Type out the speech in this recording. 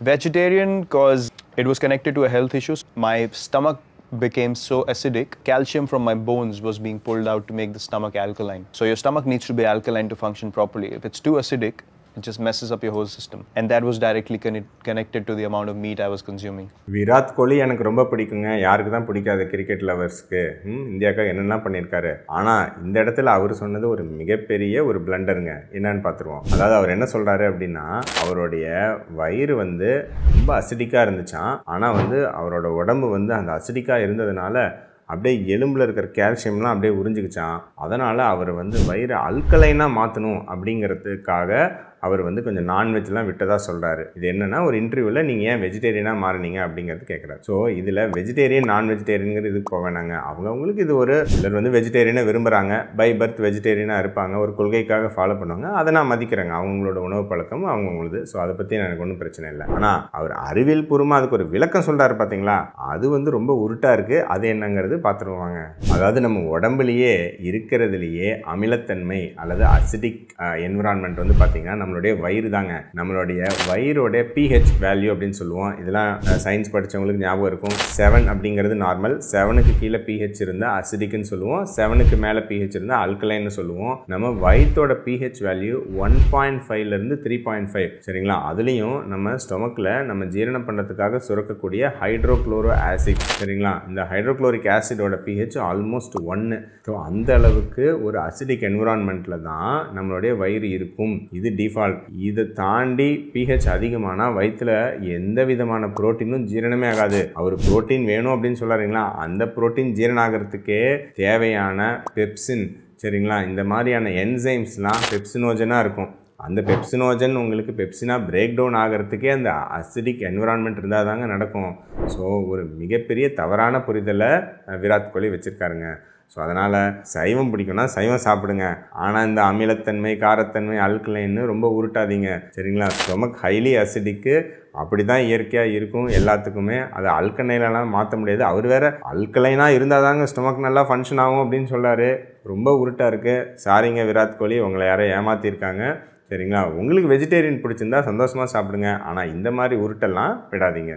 Vegetarian because it was connected to a health issue. My stomach became so acidic, calcium from my bones was being pulled out to make the stomach alkaline. So your stomach needs to be alkaline to function properly. If it's too acidic, it just messes up your whole system. And that was directly connected to the amount of meat I was consuming. Virat Kohli எனக்கு ரொம்ப பிடிக்குங்க. யாருக்கு தான் பிடிக்காது cricket லவர்ஸ்க்கு. இந்தியாவுக்காக என்னெல்லாம் பண்ணியிருக்காரு. ஆனால் இந்த இடத்துல அவர் சொன்னது ஒரு மிகப்பெரிய ஒரு பிளண்டருங்க. என்னன்னு பார்த்துருவோம். அதாவது அவர் என்ன சொல்கிறாரு அப்படின்னா, அவருடைய வயிறு வந்து ரொம்ப அசிடிக்காக இருந்துச்சான். ஆனால் வந்து அவரோட உடம்பு வந்து அந்த அசிடிக்காக இருந்ததுனால அப்படியே எலும்பில் இருக்கிற கால்சியம்லாம் அப்படியே உறிஞ்சிக்கிச்சான். அதனால் அவர் வந்து வயிறு அல்கலைனாக மாற்றணும் அப்படிங்கிறதுக்காக அவர் வந்து கொஞ்சம் நான்வெஜ்லாம் விட்டதாக சொல்கிறாரு. இது என்னென்னா, ஒரு இன்டர்வியூவில் நீங்கள் ஏன் வெஜிடேரியனாக மாறினீங்க அப்படிங்கிறது கேட்குறாரு. ஸோ இதில் வெஜிடேரியன் நான் வெஜிடேரியனுங்கிறது இதுக்கு போக வேணாங்க. அவங்கவுங்களுக்கு இது ஒரு சிலர் வந்து வெஜிடேரியனை விரும்புகிறாங்க, பை பர்த் வெஜிடேரியனாக இருப்பாங்க, ஒரு கொள்கைக்காக ஃபாலோ பண்ணுவாங்க. அதை நான் மதிக்கிறேங்க. அவங்களோட உணவு பழக்கம் அவங்கவுங்களுது. ஸோ அதை பற்றி எனக்கு ஒன்றும் பிரச்சனை இல்லை. ஆனால் அவர் அறிவியல் பூர்வமாக அதுக்கு ஒரு விளக்கம் சொல்கிறாரு பார்த்தீங்களா, அது வந்து ரொம்ப உருட்டாக இருக்குது. அது என்னங்கிறது பார்த்துருவாங்க. அதாவது நம்ம உடம்புலையே இருக்கிறதுலையே அமிலத்தன்மை அல்லது அசிடிக் என்விரான்மெண்ட் வந்து பார்த்தீங்கன்னா நம்மளுடைய வயிறு தாங்க. நம்மளுடைய வயிறோட pH வேல்யூ அப்படின்னு சொல்லுவோம். இதெல்லாம் சயின்ஸ் படித்தவங்களுக்கு ஞாபகம் இருக்கும். 7 அப்படிங்கிறது நார்மல், 7க்கு கீழே pH இருந்தால் அசிடிக்னு சொல்லுவோம், 7க்கு மேலே pH இருந்தால் அல்கலைன்னு சொல்லுவோம். நம்ம வயிற்றோட pH வேல்யூ 1.5லேருந்து 3.5 சரிங்களா. அதுலேயும் நம்ம ஸ்டொமக்கில் நம்ம ஜீரணம் பண்ணுறதுக்காக சுரக்கக்கூடிய ஹைட்ரோக்ளோரோ ஆசிட் சரிங்களா. இந்த ஹைட்ரோக்ளோரிக் ஆசிடோட pH ஆல்மோஸ்ட் 1. ஸோ அந்த அளவுக்கு ஒரு அசிடிக் என்விரான்மெண்ட்டில் தான் நம்மளுடைய வயிறு இருக்கும். இது டிஃபால்ட். இதை தாண்டி pH அதிகமானால் வயிற்றில் எந்த விதமான புரோட்டீனும் ஜீரணமே ஆகாது. அவர் புரோட்டீன் வேணும் அப்படின்னு சொல்கிறாருங்களா, அந்த புரோட்டீன் ஜீரணம் ஆகிறதுக்கே தேவையான பெப்சின் சரிங்களா, இந்த மாதிரியான என்சைம்ஸ்லாம் பெப்சினோஜனாக இருக்கும். அந்த பெப்சினோஜன் உங்களுக்கு பெப்சினாக பிரேக் டவுன் ஆகிறதுக்கே அந்த அசிடிக் என்விரான்மெண்ட் இருந்தால் தாங்க நடக்கும். ஸோ ஒரு மிகப்பெரிய தவறான புரிதலை விராட் கோலி வச்சுருக்காருங்க. ஸோ அதனால் சைவம் பிடிக்கும்னா சைவம் சாப்பிடுங்க. ஆனால் இந்த அமிலத்தன்மை, காரத்தன்மை, அல்கலைன்னு ரொம்ப உருட்டாதீங்க சரிங்களா. ஸ்டொமக் ஹைலி அசிடிக்கு அப்படி தான் இயற்கையாக இருக்கும் எல்லாத்துக்குமே. அதை அல்கலைனெலாம் மாற்ற முடியாது. அவர் வேறு அல்கலைனாக இருந்தால் தாங்க ஸ்டொமக் நல்லா ஃபங்க்ஷன் ஆகும் அப்படின்னு சொல்கிறாரு. ரொம்ப உருட்டாக இருக்குது. சாரிங்க விராட் கோலி, உங்களை யாரோ ஏமாற்றிருக்காங்க சரிங்களா. உங்களுக்கு வெஜிடேரியன் பிடிச்சிருந்தா சந்தோஷமாக சாப்பிடுங்க. ஆனால் இந்த மாதிரி உருட்டெல்லாம் விடாதீங்க.